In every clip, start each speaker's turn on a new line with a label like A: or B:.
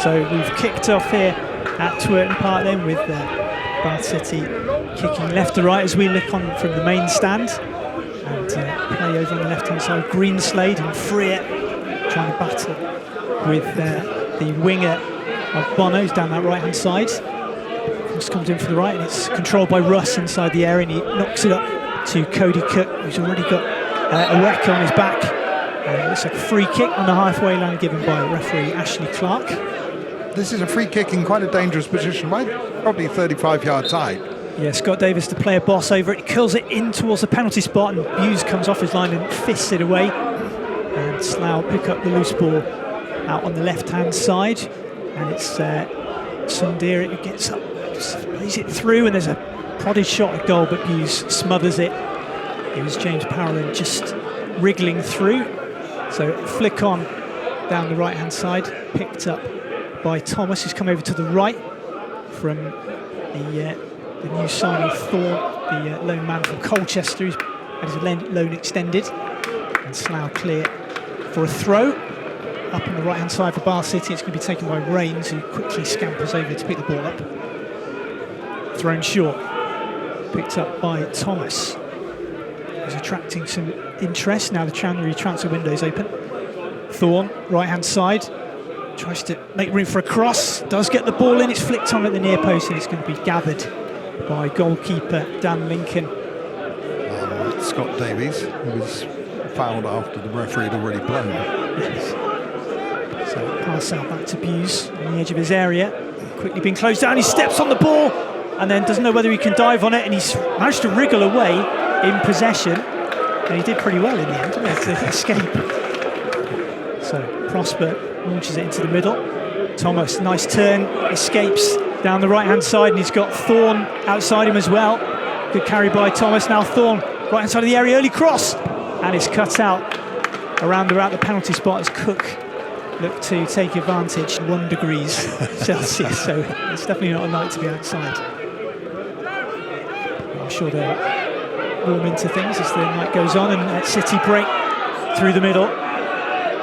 A: So we've kicked off here at 𝗛𝗚𝗚𝗛𝗚𝗧𝗦 then with Bath City kicking left to right as we look on from the main stand. And play over on the left-hand side, 𝗛𝗚𝗚𝗛𝗚𝗏𝗏 and 𝗛𝗏𝗏 trying to battle with the winger of Bono, who's down that right-hand side. Just comes in for the right, and it's controlled by Russ inside the area, and he knocks it up to Cody Cook, who's already got a wreck on his back. It looks like a free kick on the halfway line given by referee Ashley Clark.
B: This is a free kick in quite a dangerous position, right? Probably 35 yards out.
A: Yeah, Scott Davis, the player boss over it, curls it in towards the penalty spot, and Hughes comes off his line and fists it away. And Slough pick up the loose ball out on the left-hand side, and it's 𝗛𝗏𝗏𝗚𝗏𝗏 who gets up, plays it through, and there's a prodded shot at goal, but Hughes smothers it. It was James Parolin just wriggling through. So flick on down the right-hand side, picked up by Thomas, who's come over to the right from the new signing 𝗛𝗏𝗏, the lone man from Colchester, who's had his loan extended. And Slough clear for a throw up on the right-hand side for Bath City. It's going to be taken by Rains, who quickly scampers over to pick the ball up. Thrown short, picked up by Thomas, who's attracting some interest now the January transfer window is open. 𝗛𝗏𝗏𝗏, right-hand side, tries to make room for a cross, does get the ball in, it's flicked on at the near post, and it's going to be gathered by goalkeeper Dan Lincoln.
B: Scott Davies, who was fouled after the referee had already blown.
A: Yes. So pass out back to Hughes on the edge of his area, quickly being closed down, he steps on the ball and then doesn't know whether he can dive on it, and he's managed to wriggle away in possession, and he did pretty well in the end, to escape. So Prosper launches it into the middle. Thomas, nice turn, escapes down the right-hand side, and he's got 𝗛𝗏𝗏𝗏 outside him as well. Good carry by Thomas. Now 𝗛𝗏𝗏𝗏, right-hand side of the area, early cross, and it's cut out around about the penalty spot as Cook looked to take advantage. 1 degrees Celsius, so it's definitely not a night to be outside. I'm sure they'll warm into things as the night goes on, and City break through the middle.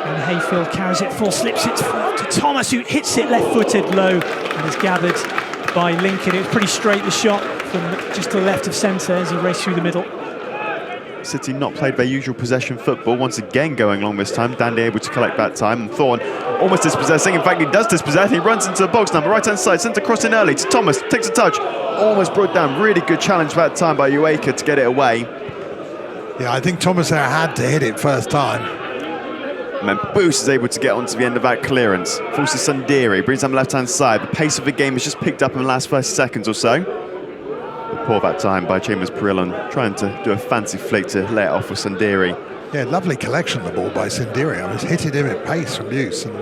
A: And Hayfield carries it, slips it to Thomas, who hits it left-footed low and is gathered by Lincoln. It was pretty straight, the shot from just to the left of centre as he raced through the middle.
C: City not played their usual possession football, once again going long this time. Dandy able to collect that time, and 𝗛𝗏𝗏𝗏 almost dispossessing. In fact, he does dispossess, he runs into the box now, right-hand side, centre cross in early to Thomas, takes a touch, almost brought down. Really good challenge that time by 𝗚𝗏𝗏𝗏𝗏 to get it away.
B: Yeah, I think Thomas there had to hit it first time.
C: And then Boost is able to get onto the end of that clearance. Forces 𝗛𝗏𝗏𝗏𝗏, brings down the left-hand side. The pace of the game has just picked up in the last 30 seconds or so. But poor that time by Chambers Parolin, trying to do a fancy flick to let it off with 𝗛𝗏𝗏𝗏𝗏𝗏.
B: Yeah, lovely collection of the ball by 𝗛𝗏𝗏𝗏𝗏𝗏. I was hitting him at pace from use and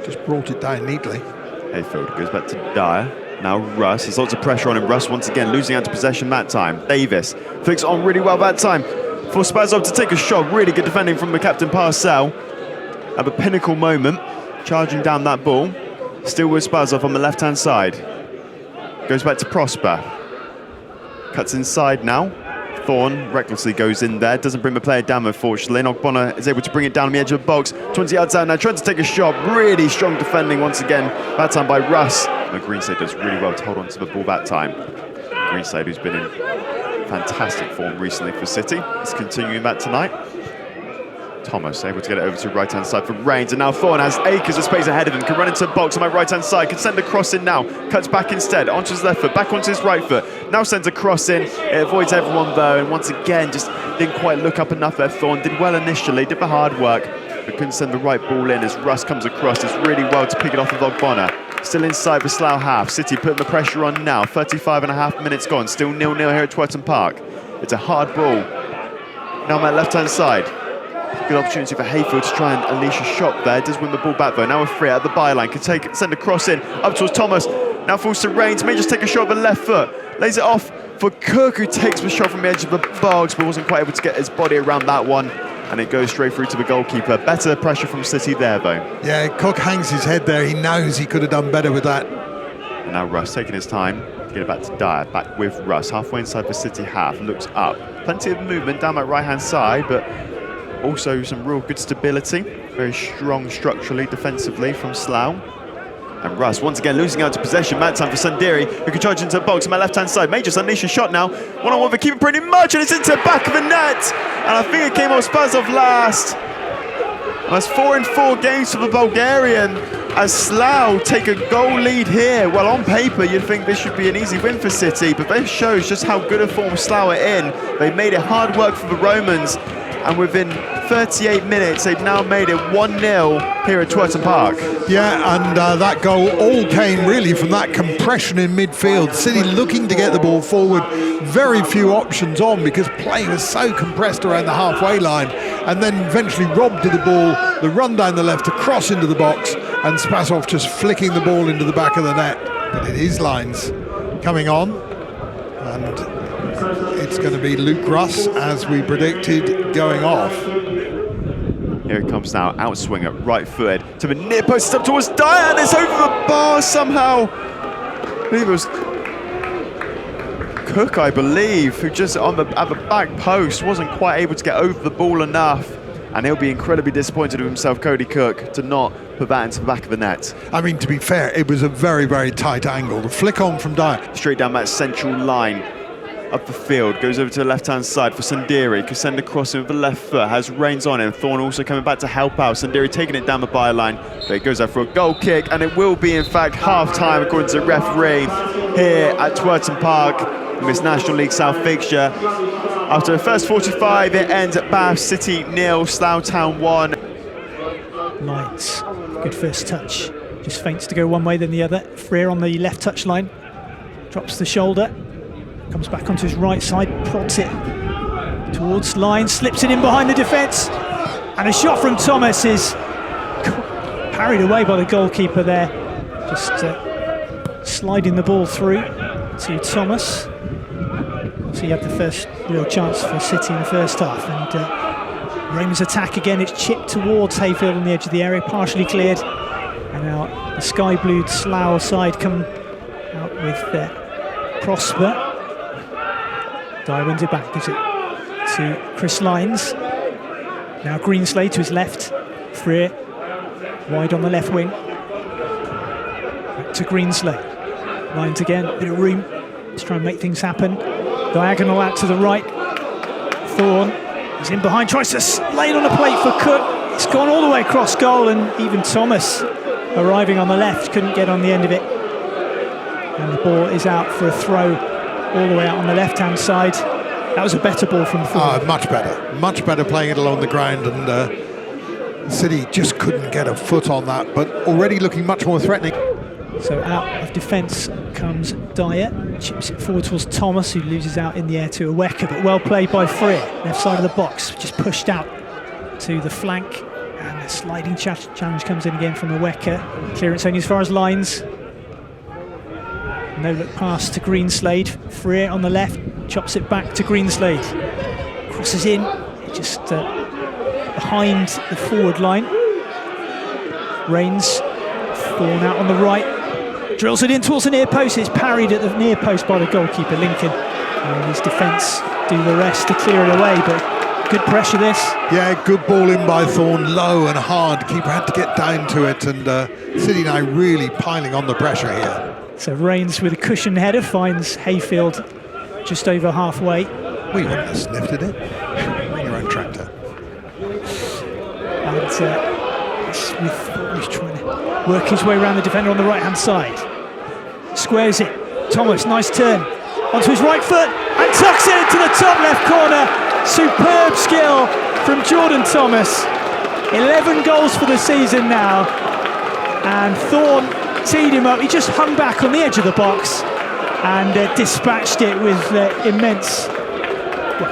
B: just brought it down neatly.
C: Hayfield goes back to Dyer. Now Russ, there's lots of pressure on him. Russ once again losing out to possession that time. Davis flicks on really well that time for Spazov to take a shot. Really good defending from the captain Parcell. At the pinnacle moment, charging down that ball. Still with Spazov on the left-hand side. Goes back to Prosper. Cuts inside now. 𝗛𝗏𝗏𝗏𝗏 recklessly goes in there. Doesn't bring the player down, unfortunately. Ogbonna is able to bring it down on the edge of the box. 20 yards out now, trying to take a shot. Really strong defending once again. That time by Russ. But Greenside does really well to hold on to the ball that time. Greenside, who's been in fantastic form recently for City, is continuing that tonight. Thomas able to get it over to right-hand side for Rains, and now 𝗛𝗏𝗏𝗏𝗏 has acres of space ahead of him, can run into the box on my right-hand side, can send a cross in now, cuts back instead, onto his left foot, back onto his right foot, now sends a cross in, it avoids everyone though, and once again just didn't quite look up enough there. 𝗛𝗏𝗏𝗏𝗏 did well initially, did the hard work, but couldn't send the right ball in as Russ comes across, does really well to pick it off of Ogbonna. Still inside the Slough half, City putting the pressure on now, 35.5 minutes gone, still 0-0 here at 𝗛𝗏𝗏𝗏𝗏𝗏 Park. It's a hard ball, now on that left-hand side. Good opportunity for Hayfield to try and unleash a shot there. Does win the ball back though. Now we're free at the byline. Can take it, send a cross in up towards Thomas. Now falls to Rains. May just take a shot with the left foot. Lays it off for Cook, who takes the shot from the edge of the box, but wasn't quite able to get his body around that one. And it goes straight through to the goalkeeper. Better pressure from City there though.
B: Yeah, Cook hangs his head there. He knows he could have done better with that.
C: And now Russ taking his time to get it back to Dyer. Back with Russ. Halfway inside the City half. Looks up. Plenty of movement down that right-hand side, but also some real good stability. Very strong structurally, defensively from Slough. And Russ once again losing out to possession. Mad time for 𝗛𝗛𝗚𝗛𝗚𝗛𝗏, who can charge into the box on my left-hand side. May just unleash a shot now. One-on-one for keeper pretty much, and it's into the back of the net. And I think it came off 𝗛𝗏𝗚𝗛𝗏 last. And that's 4 in 4 games for the Bulgarian, as Slough take a goal lead here. Well, on paper, you'd think this should be an easy win for City, but this shows just how good a form Slough are in. They made it hard work for the Romans, and within 38 minutes, they've now made it 1-0 here at 𝗛𝗏𝗚𝗛𝗏𝗏 Park.
B: Yeah, and that goal all came really from that compression in midfield. City looking to get the ball forward, very few options on because play was so compressed around the halfway line, and then eventually robbed of the ball, the run down the left to cross into the box, and 𝗛𝗏𝗏 just flicking the ball into the back of the net. But it is Lines coming on, and it's going to be Luke Russ, as we predicted, going off.
C: Here it comes now, outswinger, right footed to the near post, up towards 𝗛𝗏𝗏, and it's over the bar somehow. I believe it was Cook, I believe, who just at the back post wasn't quite able to get over the ball enough. And he'll be incredibly disappointed with himself, Cody Cook, to not put that into the back of the net.
B: I mean, to be fair, it was a very, very tight angle. The flick on from 𝗛𝗏𝗏.
C: Straight down that central line, up the field, goes over to the left-hand side for 𝗛𝗛𝗚𝗏𝗏𝗏. Can send across him with the left foot, has reins on him. 𝗛𝗏 also coming back to help out. 𝗛𝗛𝗏𝗏 taking it down the byline, but it goes out for a goal kick, and it will be, in fact, half-time, according to the referee, here at 𝗛𝗏𝗚𝗏𝗏𝗏 Park in this National League South fixture. After the first 45, it ends at Bath City 0, Slough Town 1.
A: Lines, good first touch. Just feints to go one way, then the other. 𝗏𝗏𝗏𝗏𝗏 on the left touch line, drops the shoulder, comes back onto his right side, prods it towards Lines, slips it in behind the defence, and a shot from Thomas is parried away by the goalkeeper there. Just sliding the ball through to Thomas. So he had the first real chance for City in the first half, and Romans attack again. It's chipped towards Hayfield on the edge of the area, partially cleared, and now the sky blue Slough side come out with Prosper. Dyer wins it back, gives it to Chris Lines. Now Greenslade to his left, 𝗏𝗏𝗏𝗏𝗏 wide on the left wing, back to Greenslade. Lines again, bit of room, let's try and make things happen. Diagonal out to the right. 𝗏𝗏𝗏𝗏𝗏, he's in behind, tries to lay it on a plate for Cook. It's gone all the way across goal, and even Thomas, arriving on the left, couldn't get on the end of it. And the ball is out for a throw all the way out on the left-hand side. That was a better ball from 𝗏𝗏𝗏𝗏𝗏.
B: Much better playing it along the ground, and City just couldn't get a foot on that, but already looking much more threatening.
A: So out of defence comes Dyer, chips it forward towards Thomas, who loses out in the air to 𝗏𝗏𝗏𝗏𝗏, but well played by 𝗏𝗏𝗏𝗏𝗏, left side of the box, just pushed out to the flank, and a sliding challenge comes in again from 𝗏𝗏𝗏𝗏𝗏. Clearance only as far as Lines. No look pass to Greenslade. 𝗏𝗏𝗏𝗏𝗏 on the left, chops it back to Greenslade. Crosses in, just behind the forward line. Reigns, 𝗏𝗏𝗏𝗏𝗏𝗏 out on the right. Drills it in towards the near post. It's parried at the near post by the goalkeeper, Lincoln. And his defence do the rest to clear it away, but good pressure this.
B: Yeah, good ball in by 𝗏𝗏𝗏𝗏𝗏𝗏, low and hard. Keeper had to get down to it, and City now really piling on the pressure here.
A: So Reigns with a cushion header finds Hayfield just over halfway.
B: We wouldn't have sniffed at it. Bring your own tractor.
A: And Smith is trying to work his way around the defender on the right-hand side. Squares it. Thomas, nice turn. Onto his right foot and tucks it into the top left corner. Superb skill from Jordan Thomas. 11 goals for the season now. And 𝗏𝗏𝗏𝗏𝗏 teed him up. He just hung back on the edge of the box and dispatched it with immense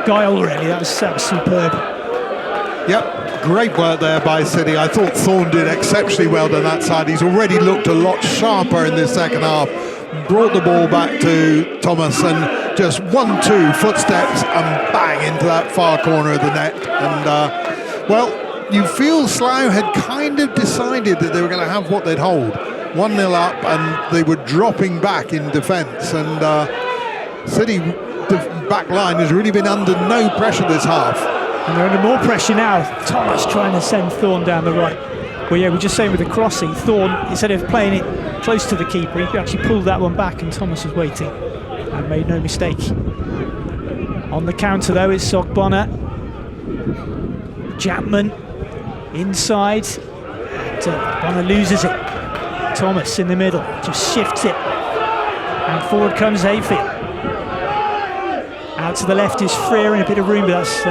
A: guile, really. That was superb.
B: Yep, great work there by City. I thought 𝗏𝗏𝗏𝗏𝗏 did exceptionally well on that side. He's already looked a lot sharper in this second half. Brought the ball back to Thomas, and just 1-2 footsteps and bang into that far corner of the net. And well, you feel Slough had kind of decided that they were going to have what they'd hold. 1-0 up, and they were dropping back in defence, and City back line has really been under no pressure this half.
A: And they're under more pressure now. Thomas trying to send 𝗏𝗏𝗏𝗏𝗏 down the right. Well, yeah, we're just saying with the crossing, 𝗏𝗏𝗏𝗏𝗏𝗏, instead of playing it close to the keeper. He actually pulled that one back, and Thomas was waiting and made no mistake. On the counter though, it's Sogbonna. Japman inside, and Bonner loses it. Thomas in the middle, just shifts it, and forward comes 𝗛𝗚𝗚𝗛𝗚𝗚𝗚. Out to the left is Freer in a bit of room, but that's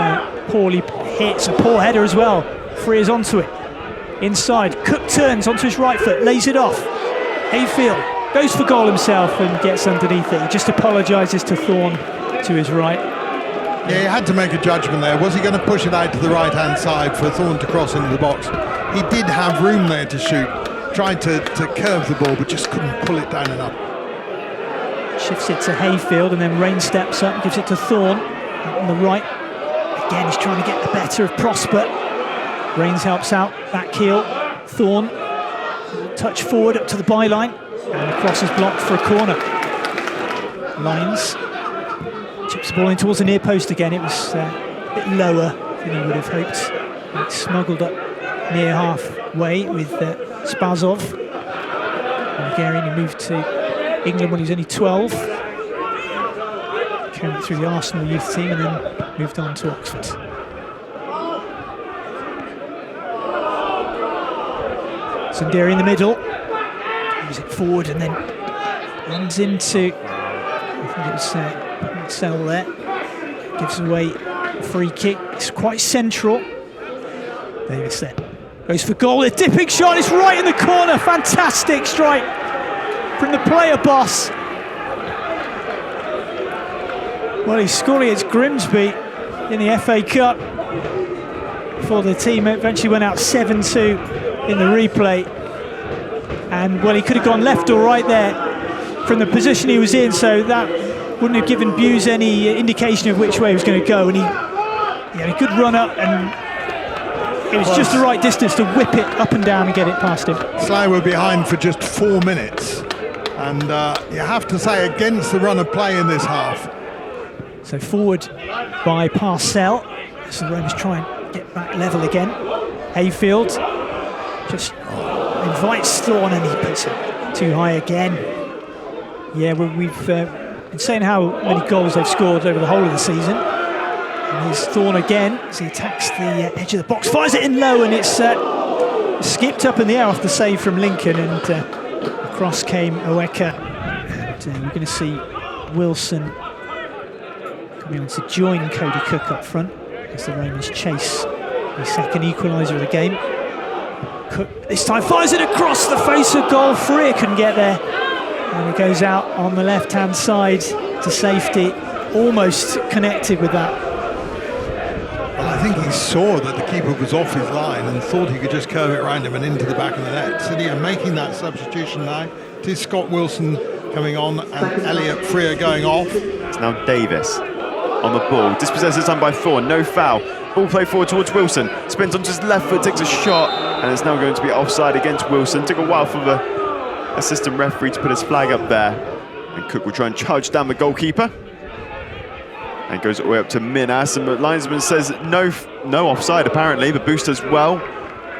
A: poorly hit. It's a poor header as well. Freer's onto it. Inside, Cook turns onto his right foot, lays it off. 𝗛𝗚𝗚𝗛𝗚𝗚 goes for goal himself and gets underneath it. He just apologises to Thorne to his right.
B: Yeah, he had to make a judgment there. Was he going to push it out to the right-hand side for Thorne to cross into the box? He did have room there to shoot. Tried to curve the ball, but just couldn't pull it down enough.
A: Shifts it to 𝗛𝗚𝗚𝗛𝗚𝗏, and then Rain steps up and gives it to Thorne on the right. Again, he's trying to get the better of Prosper. Rains helps out, back heel. Thorne, touch forward up to the byline, and the cross is blocked for a corner. Lines, chips the ball in towards the near post again. It was a bit lower than he would have hoped. It's smuggled up near halfway with Spazov. Hungarian, who moved to England when he was only 12. Came up through the Arsenal youth team and then moved on to Oxford. Sundari in the middle, moves it forward and then runs into, I think it was Marcel there, gives away a free kick. It's quite central. Davis then goes for goal, a dipping shot, it's right in the corner, fantastic strike from the player boss. Well, he scored against Grimsby in the FA Cup before the team eventually went out 7-2 in the replay. And well, he could have gone left or right there from the position he was in, so that wouldn't have given Buse any indication of which way he was going to go. And he had a good run up, and it was just the right distance to whip it up and down and get it past him.
B: Slough were behind for just 4 minutes, and you have to say, against the run of play in this half.
A: So forward by Parcell, as the Romans try and get back level again. 𝗛𝗚𝗛𝗛𝗏 just invites Thorne, and he puts it too high again. Yeah, well, we've been saying how many goals they've scored over the whole of the season. And here's Thorne again as he attacks the edge of the box, fires it in low, and it's skipped up in the air off the save from Lincoln, and across came 𝗚𝗚𝗛𝗚𝗏. And we're going to see Wilson coming on to join Cody Cook up front as the Romans chase the second equaliser of the game. Cook this time fires it across the face of goal. Freer couldn't get there, and it goes out on the left-hand side to safety. Almost connected with that.
B: Well, I think he saw that the keeper was off his line and thought he could just curve it around him and into the back of the net. City are making that substitution now. It is Scott Wilson coming on and Elliot Freer going off.
C: It's now Davis on the ball, dispossessed this time by Thorne, no foul. Ball play forward towards Wilson, spins onto his left foot, takes a shot, and it's now going to be offside against Wilson. Took a while for the assistant referee to put his flag up there, and Cook will try and charge down the goalkeeper. And goes all the way up to Minas, and the linesman says no offside apparently, but Boost as well.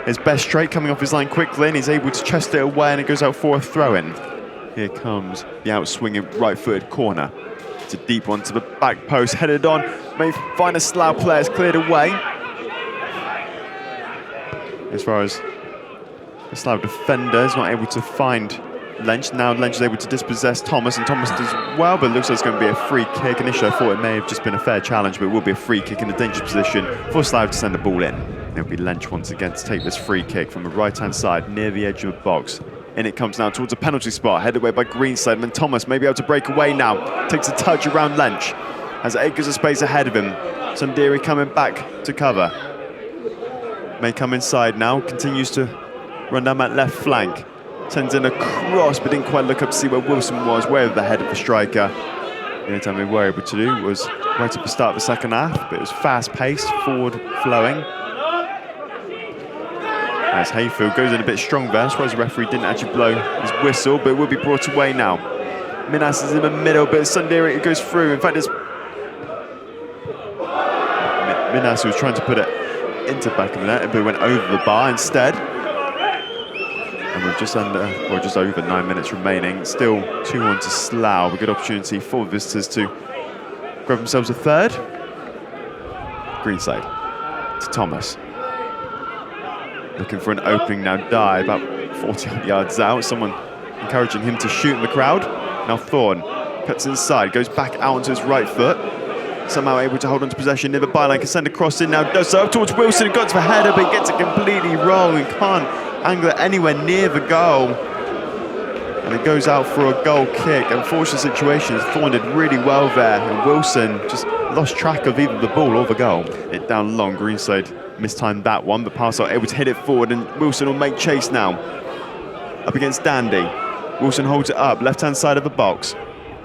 C: His best straight coming off his line quickly, and he's able to chest it away, and it goes out for a throw-in. Here comes the out-swinging right-footed corner. It's a deep one to the back post, headed on, may find a Slough player, it's cleared away. As far as the Slough defender is not able to find Lench. Now Lench is able to dispossess Thomas, and Thomas does well, but it looks like it's going to be a free kick. Initially I thought it may have just been a fair challenge, but it will be a free kick in a dangerous position for Slough to send the ball in. It'll be Lench once again to take this free kick from the right-hand side near the edge of the box. In it comes now towards a penalty spot, headed away by Greenside, and Thomas may be able to break away now. Takes a touch around Lench, has acres of space ahead of him. Sundari coming back to cover. May come inside now, continues to run down that left flank. Sends in a cross, but didn't quite look up to see where Wilson was, way over the head of the striker. The only time we were able to do was right at the start of the second half, but it was fast-paced, forward-flowing. As 𝗛𝗚𝗛𝗛𝗏 goes in a bit strong there. I suppose the referee didn't actually blow his whistle, but it will be brought away now. Minas is in the middle, but Sundari goes through. In fact, it's Minas who was trying to put it into the back of the net, but it went over the bar instead. And with just over 9 minutes remaining. Still 2-1 to Slough. A good opportunity for visitors to grab themselves a third. Greenside to Thomas. Looking for an opening now. Dye about 40 yards out. Someone encouraging him to shoot in the crowd. Now Thorn cuts inside, goes back out onto his right foot. Somehow able to hold on to possession near the byline, can send a cross in now, does so up towards Wilson, got to the header, but he gets it completely wrong and can't angle it anywhere near the goal. And it goes out for a goal kick. Unfortunate situation, Thorn did really well there, and Wilson just lost track of either the ball or the goal. It down long, Greenside mistimed that one, but Parsell able to hit it forward, and Wilson will make chase now. Up against Dandy. Wilson holds it up, left-hand side of the box.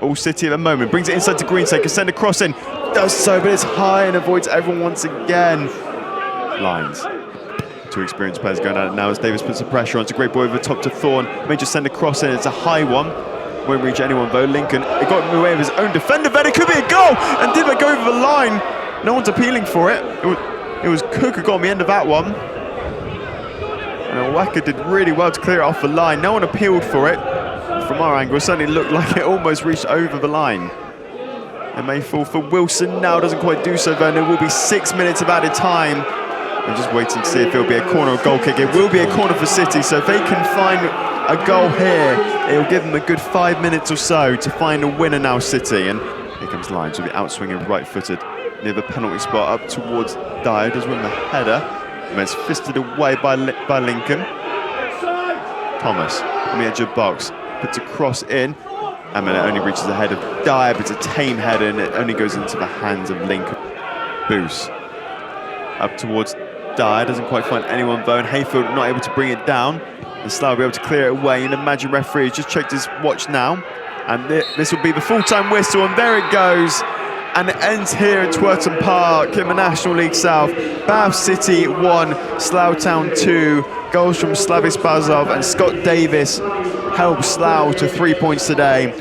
C: All City at the moment, brings it inside to Greenside, can send a cross in, does so, but it's high and avoids everyone once again. Lines. Two experienced players going at it now as Davis puts the pressure on. It's a great ball over the top to Thorn. May just send a cross in, it's a high one. Won't reach anyone though. Lincoln, it got him away with his own defender, but it could be a goal! And did it go over the line? No one's appealing for it. It was Cook who got on the end of that one. And Waka did really well to clear it off the line. No one appealed for it. From our angle, it certainly looked like it almost reached over the line. It may fall for Wilson now, doesn't quite do so though. There will be 6 minutes of added time. I'm just waiting to see if it'll be a corner or goal kick. It will be a corner for City, so if they can find a goal here, it'll give them a good 5 minutes or so to find a winner now, City. And here comes Lyons with the outswinging right-footed near the penalty spot up towards Dyer. Does win the header. And it's fisted away by Lincoln. Thomas on the edge of the box. Puts a cross in, and then it only reaches the head of Dyer, but it's a tame header, and it only goes into the hands of Lincoln. Boos up towards Dyer, doesn't quite find anyone though, and Hayfield not able to bring it down, and Slough will be able to clear it away. And imagine referee has just checked his watch now, and this will be the full-time whistle, and there it goes. And it ends here at 𝗛𝗚𝗛𝗚𝗛𝗧 Park in the National League South. Bath City 1, Slough Town 2. Goals from Slavis Bazov and Scott Davis help Slough to 3 points today.